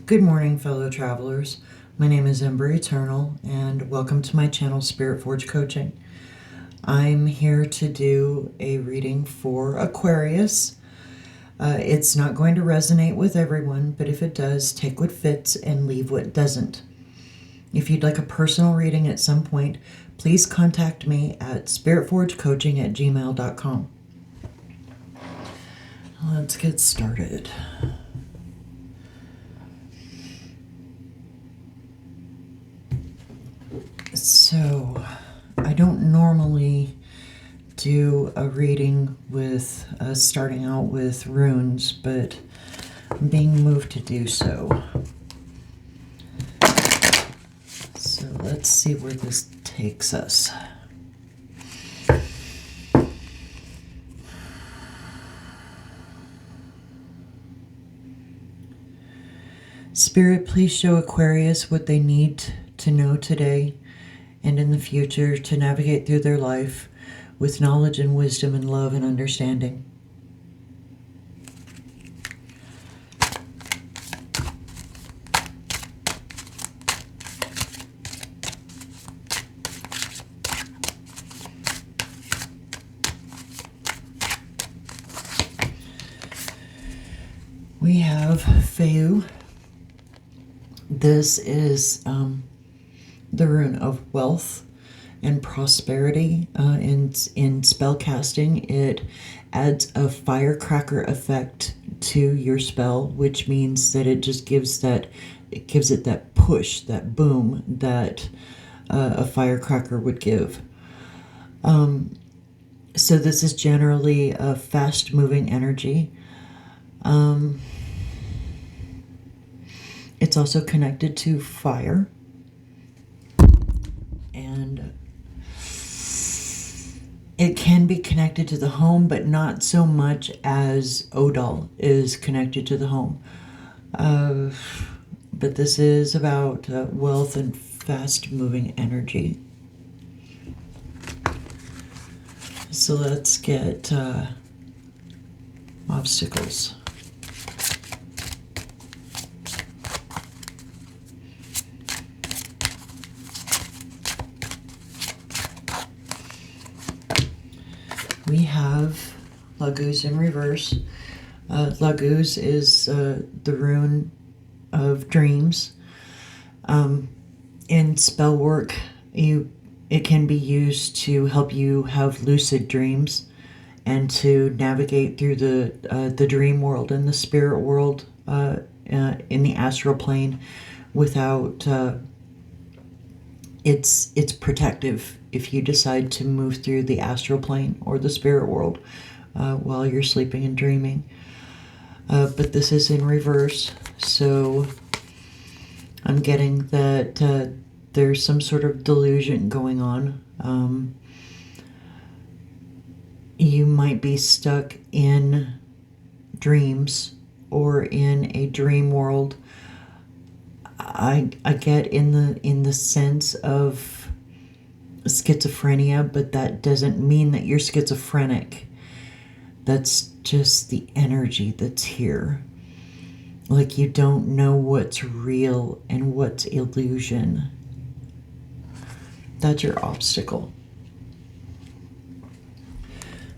Good morning, fellow travelers. My name is Ember Aeternal, and welcome to my channel, Spritforgecoaching. I'm here to do a reading for Aquarius. It's not going to resonate with everyone, but if it does, take what fits and leave what doesn't. If you'd like a personal reading at some point, please contact me at spritforgecoaching@gmail.com. Let's get started. So, I don't normally do a reading with starting out with runes, but I'm being moved to do so. So let's see where this takes us. Spirit, please show Aquarius what they need to know today and in the future to navigate through their life with knowledge and wisdom and love and understanding. We have Feu. This is the rune of wealth and prosperity. In spell casting, it adds a firecracker effect to your spell, which means that it just gives it that push, that boom that a firecracker would give. So this is generally a fast-moving energy. It's also connected to fire. And it can be connected to the home, but not so much as Odal is connected to the home. But this is about wealth and fast-moving energy. So let's get obstacles. We have Laguz in reverse. Laguz is the rune of dreams. In spell work, it can be used to help you have lucid dreams and to navigate through the dream world and the spirit world in the astral plane without. It's protective if you decide to move through the astral plane or the spirit world while you're sleeping and dreaming. But this is in reverse, so I'm getting that there's some sort of delusion going on. You might be stuck in dreams or in a dream world. I get in the sense of schizophrenia, but that doesn't mean that you're schizophrenic. That's just the energy that's here. Like you don't know what's real and what's illusion. That's your obstacle.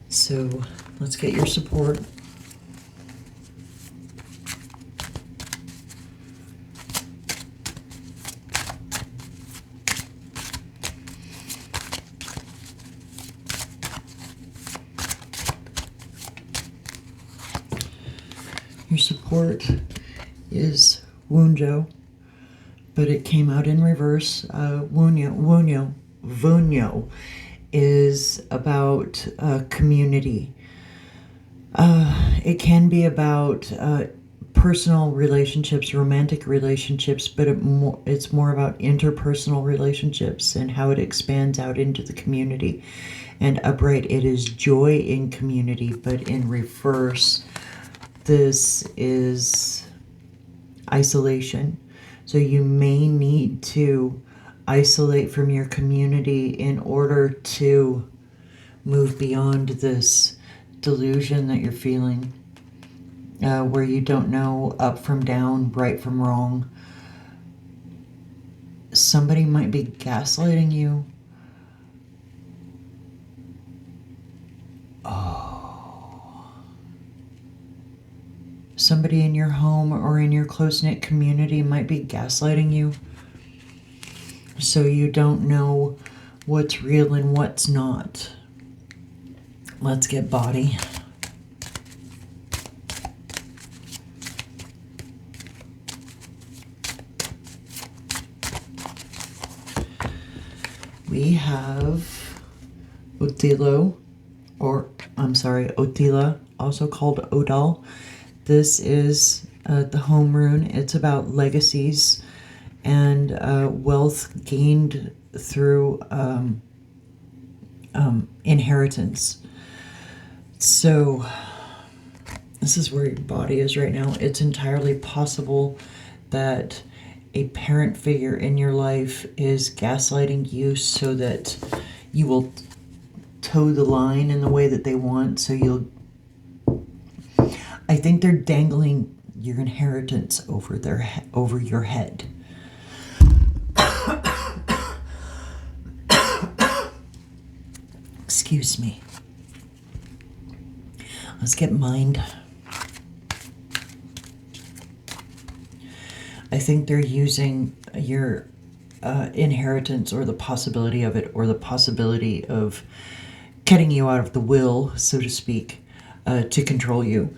So let's get your support. Your support is Wunjo, but it came out in reverse. Wunyo is about community. It can be about personal relationships, romantic relationships, but it's more about interpersonal relationships and how it expands out into the community. And upright, it is joy in community, but in reverse, this is isolation. So you may need to isolate from your community in order to move beyond this delusion that you're feeling. where you don't know up from down, right from wrong. Somebody might be gaslighting you. Oh. Somebody in your home or in your close-knit community might be gaslighting you. So you don't know what's real and what's not. Let's get body. We have Otilo, Otila, also called Odal. This is the home rune. It's about legacies and wealth gained through inheritance. So this is where your body is right now. It's entirely possible that a parent figure in your life is gaslighting you so that you will toe the line in the way that they want. So I think they're dangling your inheritance over your head. Excuse me. Let's get mind. I think they're using your inheritance or the possibility of it or the possibility of cutting you out of the will, so to speak, to control you.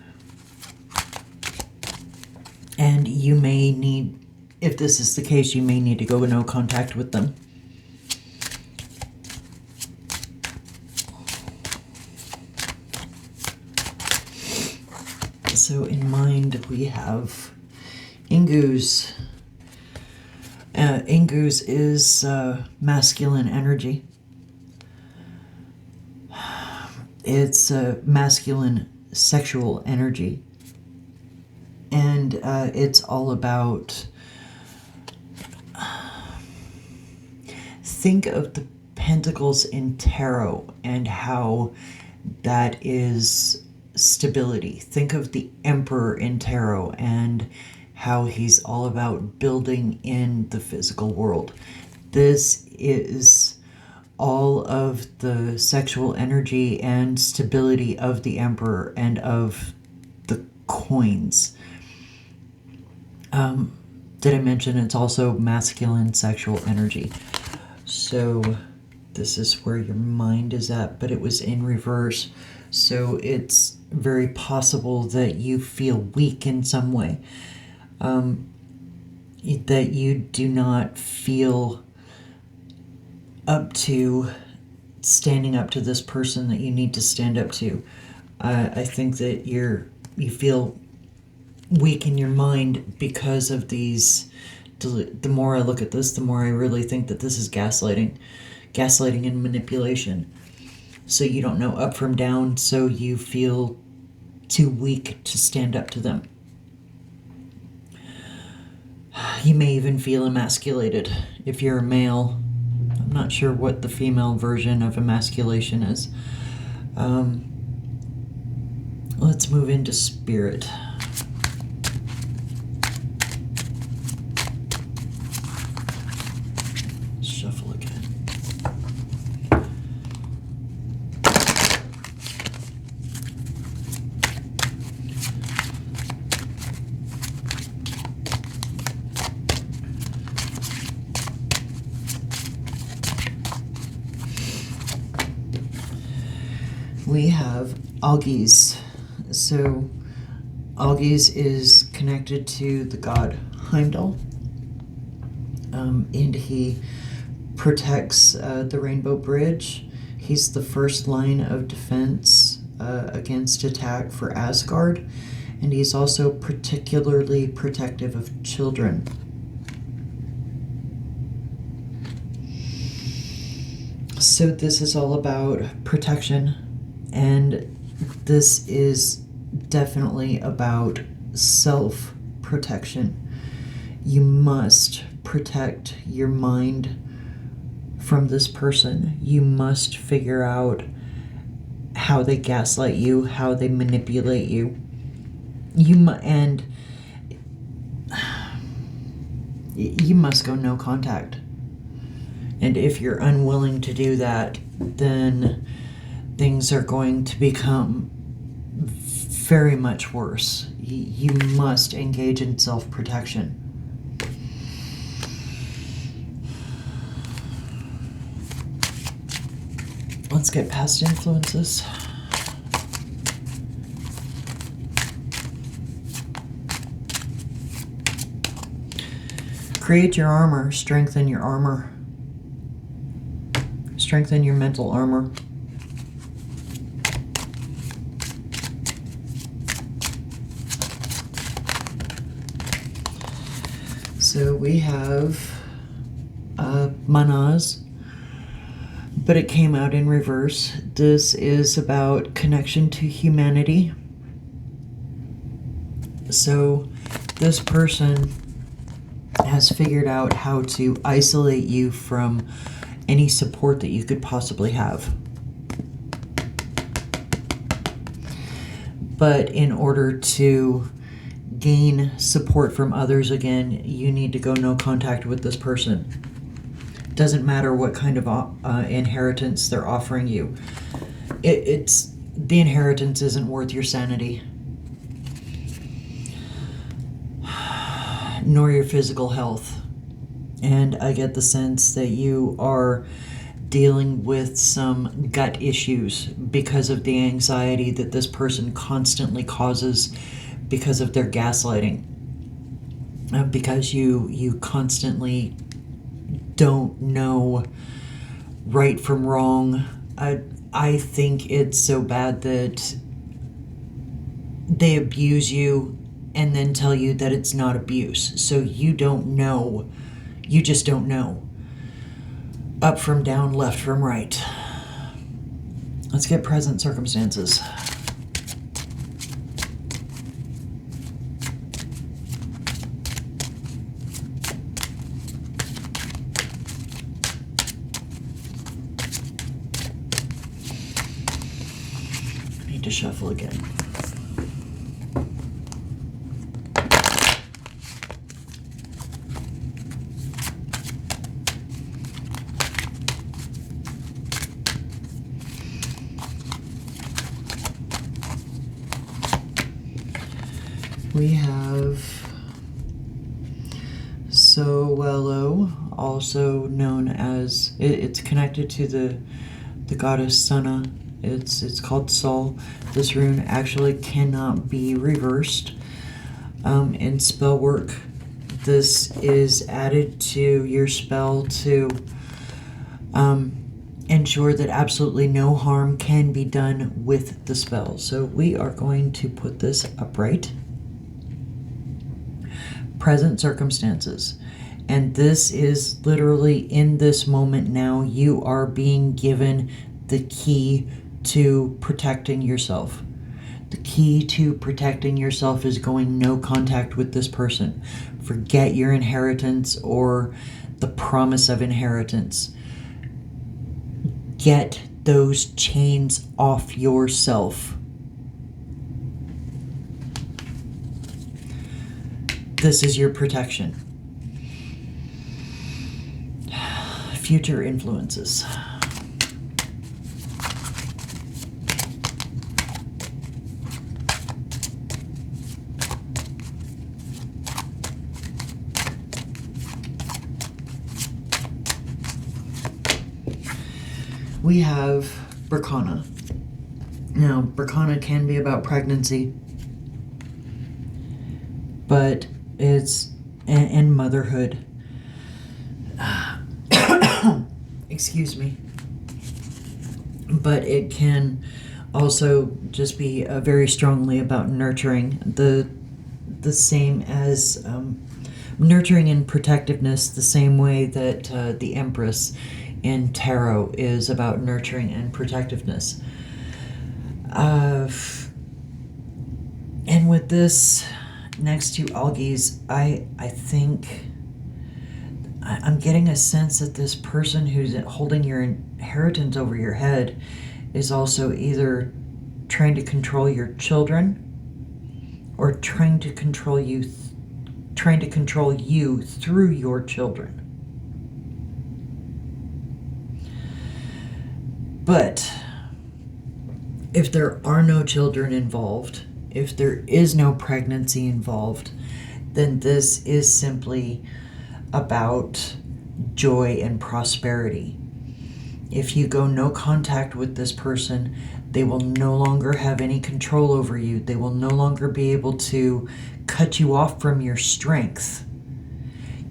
And you may need, if this is the case, you may need to go no contact with them. So in mind, we have Ingus. Ingus is masculine energy. It's masculine sexual energy. And it's all about, think of the pentacles in tarot and how that is stability. Think of the Emperor in tarot and how he's all about building in the physical world. This is all of the sexual energy and stability of the Emperor and of the coins. Did I mention it's also masculine sexual energy? So this is where your mind is at, but it was in reverse. So it's very possible that you feel weak in some way. That you do not feel up to standing up to this person that you need to stand up to. I think that you feel weak in your mind because of these. The more I look at this, the more I really think that this is gaslighting and manipulation. So you don't know up from down, so you feel too weak to stand up to them. You may even feel emasculated if you're a male. I'm not sure what the female version of emasculation is. Let's move into spirit. Shuffle again. We have Algis. So Algis is connected to the god Heimdall, and he protects the Rainbow Bridge. He's the first line of defense against attack for Asgard, and he's also particularly protective of children. So this is all about protection, and this is definitely about self-protection. You must protect your mind from this person. You must figure out how they gaslight you, how they manipulate you. And you must go no contact. And if you're unwilling to do that, then things are going to become very much worse. You must engage in self-protection. Let's get past influences. Create your armor, strengthen your armor. Strengthen your mental armor. So we have Manas, but it came out in reverse. This is about connection to humanity. So this person has figured out how to isolate you from any support that you could possibly have. But in order to gain support from others again, you need to go no contact with this person. Doesn't matter what kind of inheritance they're offering you. It's the inheritance isn't worth your sanity, nor your physical health. And I get the sense that you are dealing with some gut issues because of the anxiety that this person constantly causes because of their gaslighting. Because you constantly don't know right from wrong. I think it's so bad that they abuse you and then tell you that it's not abuse. So you don't know. You just don't know. Up from down, left from right. Let's get present circumstances. I need to shuffle again. We have Sowelo, also known as, it's connected to the goddess Sana. It's called Sol. This rune actually cannot be reversed in spell work. This is added to your spell to ensure that absolutely no harm can be done with the spell. So we are going to put this upright. Present circumstances. And this is literally in this moment now, you are being given the key to protecting yourself. The key to protecting yourself is going no contact with this person. Forget your inheritance or the promise of inheritance. Get those chains off yourself. This is your protection. Future influences. We have Bracana. Now, Bracana can be about pregnancy, but it's and motherhood. Excuse me. But it can also just be very strongly about nurturing, the same as nurturing and protectiveness, the same way that the Empress in tarot is about nurturing and protectiveness. And with this next to Algies, I think I'm getting a sense that this person who's holding your inheritance over your head is also either trying to control your children or trying to control you through your children. But if there are no children involved, if there is no pregnancy involved, then this is simply about joy and prosperity. If you go no contact with this person, they will no longer have any control over you. They will no longer be able to cut you off from your strength.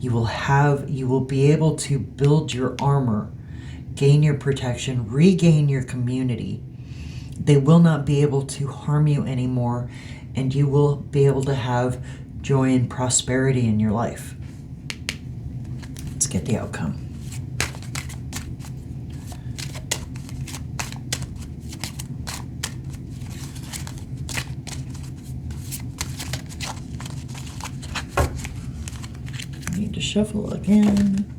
You will be able to build your armor, gain your protection, regain your community. They will not be able to harm you anymore, and you will be able to have joy and prosperity in your life. Let's get the outcome. I need to shuffle again,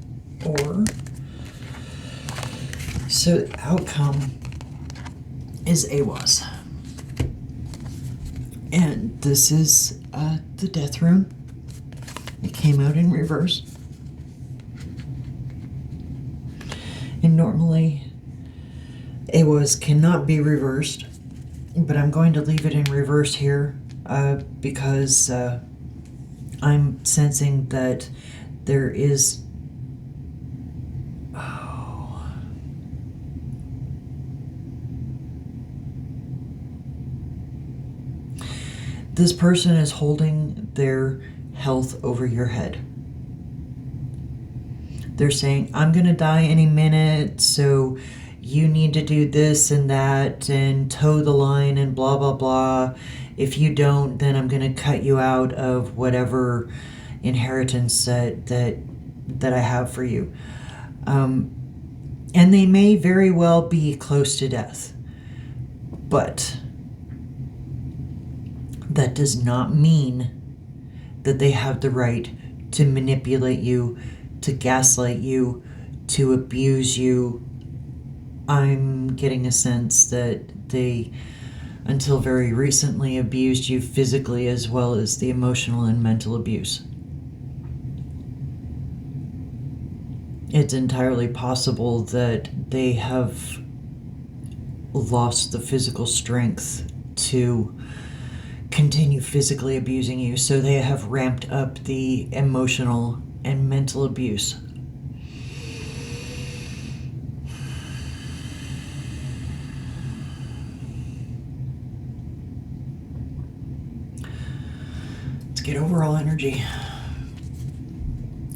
so the outcome is AWAS. And this is the death rune. It came out in reverse. And normally AWAS cannot be reversed, but I'm going to leave it in reverse here because I'm sensing that there is this person is holding their health over your head. They're saying, I'm going to die any minute, so you need to do this and that and toe the line and blah, blah, blah. If you don't, then I'm going to cut you out of whatever inheritance that I have for you. And they may very well be close to death. But that does not mean that they have the right to manipulate you, to gaslight you, to abuse you. I'm getting a sense that they, until very recently, abused you physically as well as the emotional and mental abuse. It's entirely possible that they have lost the physical strength to continue physically abusing you, so they have ramped up the emotional and mental abuse. Let's get overall energy.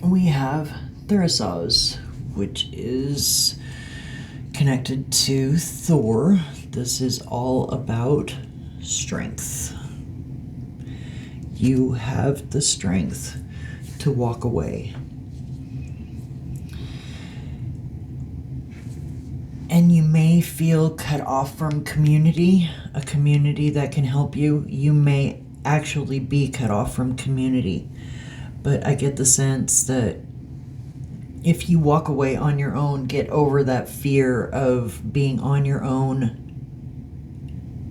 We have Therisaz, which is connected to Thor. This is all about strength. You have the strength to walk away. And you may feel cut off from community, a community that can help you. You may actually be cut off from community. But I get the sense that if you walk away on your own, get over that fear of being on your own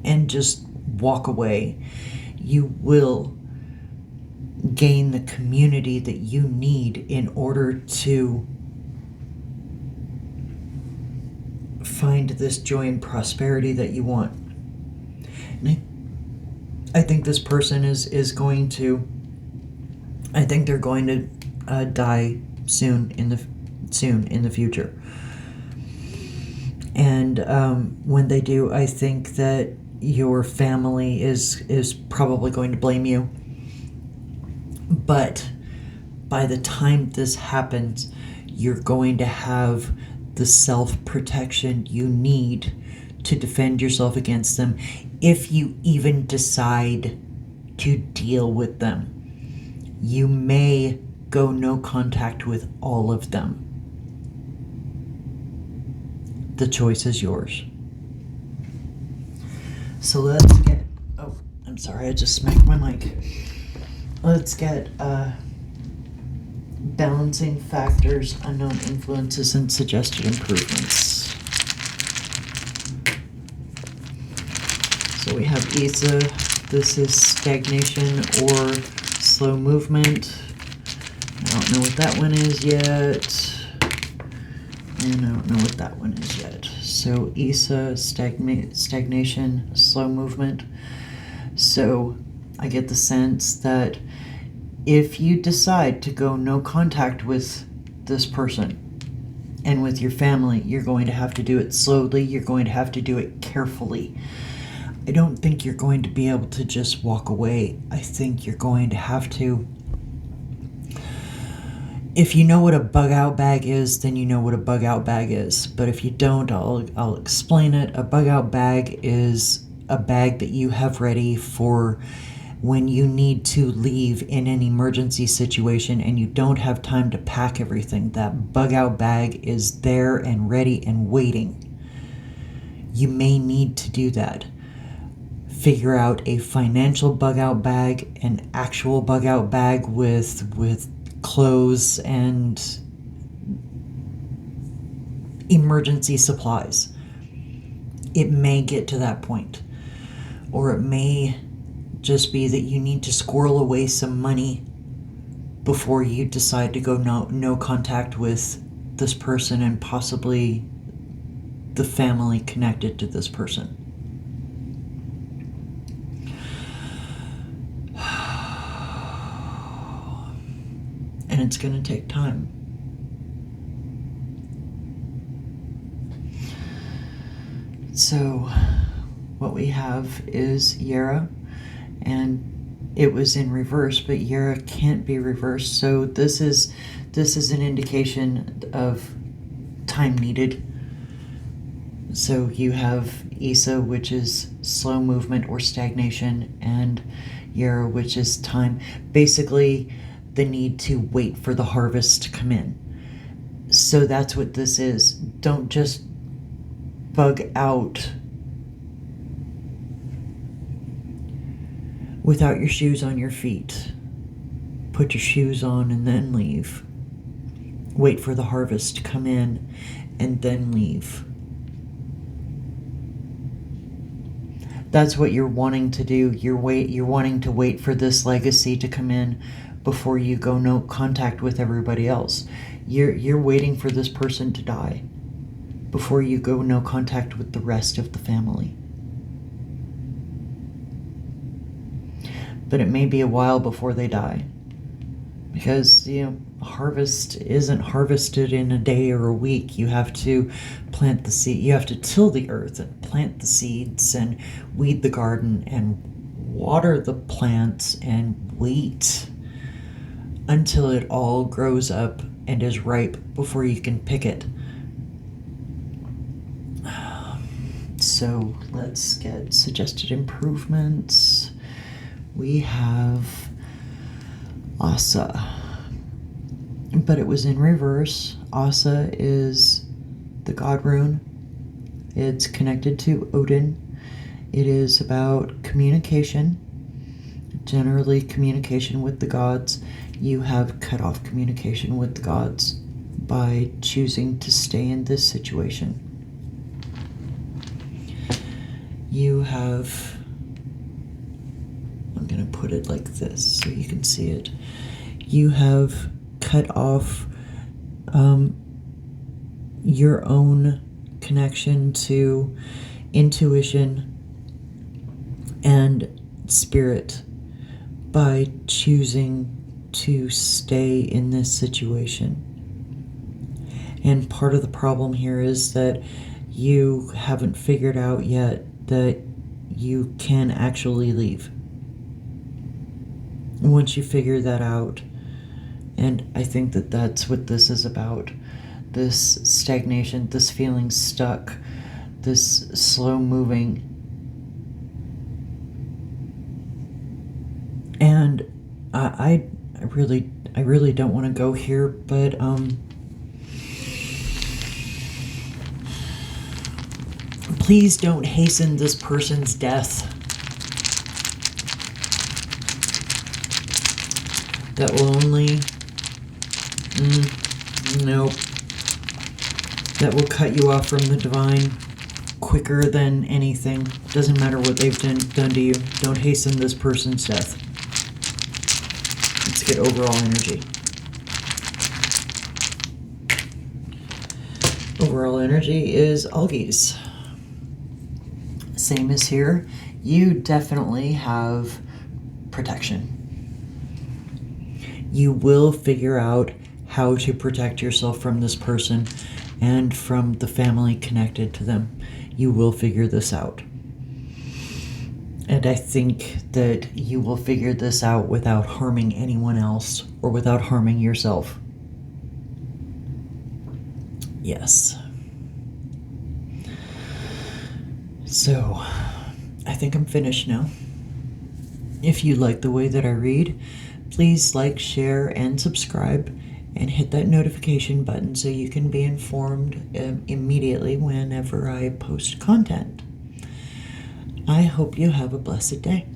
and just walk away, you will gain the community that you need in order to find this joy and prosperity that you want. And I think this person is going to, I think they're going to die soon in the future. And when they do, I think that your family is probably going to blame you. But by the time this happens, you're going to have the self-protection you need to defend yourself against them, if you even decide to deal with them. You may go no contact with all of them. The choice is yours. So let's get, oh, I'm sorry, I just smacked my mic. Let's get balancing factors, unknown influences, and suggested improvements. So we have Isa, This is stagnation or slow movement. I don't know what that one is yet. And I don't know what that one is yet. So Isa, stagnation, slow movement. So I get the sense that if you decide to go no contact with this person and with your family, you're going to have to do it slowly. You're going to have to do it carefully. I don't think you're going to be able to just walk away. I think you're going to have to. If you know what a bug out bag is, then you know what a bug out bag is. But if you don't, I'll explain it. A bug out bag is a bag that you have ready for when you need to leave in an emergency situation and you don't have time to pack everything. That bug out bag is there and ready and waiting. You may need to do that. Figure out a financial bug out bag, an actual bug out bag with clothes and emergency supplies. It may get to that point, or it may just be that you need to squirrel away some money before you decide to go no contact with this person and possibly the family connected to this person. And it's going to take time. So what we have is Yara, and it was in reverse, but Yara can't be reversed. So this is an indication of time needed. So you have Isa, which is slow movement or stagnation, and Yara, which is time. Basically, the need to wait for the harvest to come in. So that's what this is. Don't just bug out without your shoes on your feet. Put your shoes on and then leave. Wait for the harvest to come in and then leave. That's what you're wanting to do. You're wanting to wait for this legacy to come in before you go no contact with everybody else. You're waiting for this person to die before you go no contact with the rest of the family. But it may be a while before they die, because harvest isn't harvested in a day or a week. You have to plant the seed. You have to till the earth and plant the seeds and weed the garden and water the plants and wait until it all grows up and is ripe before you can pick it. So let's get suggested improvements. We have Asa, but it was in reverse. Asa is the god Rune. It's connected to Odin. It is about communication, generally communication with the gods. You have cut off communication with the gods by choosing to stay in this situation. You have, I'm going to put it like this so you can see it. You have cut off your own connection to intuition and spirit by choosing to stay in this situation. And part of the problem here is that you haven't figured out yet that you can actually leave. Once you figure that out, and I think that that's what this is about, this stagnation, this feeling stuck, this slow moving. And I really don't want to go here, but please don't hasten this person's death. That will only nope. That will cut you off from the divine quicker than anything. Doesn't matter what they've done to you. Don't hasten this person's death. Let's get overall energy. Overall energy is Algies. Same as here. You definitely have protection. You will figure out how to protect yourself from this person and from the family connected to them. You will figure this out. And I think that you will figure this out without harming anyone else or without harming yourself. Yes. So, I think I'm finished now. If you like the way that I read, please like, share, and subscribe, and hit that notification button so you can be informed immediately whenever I post content. I hope you have a blessed day.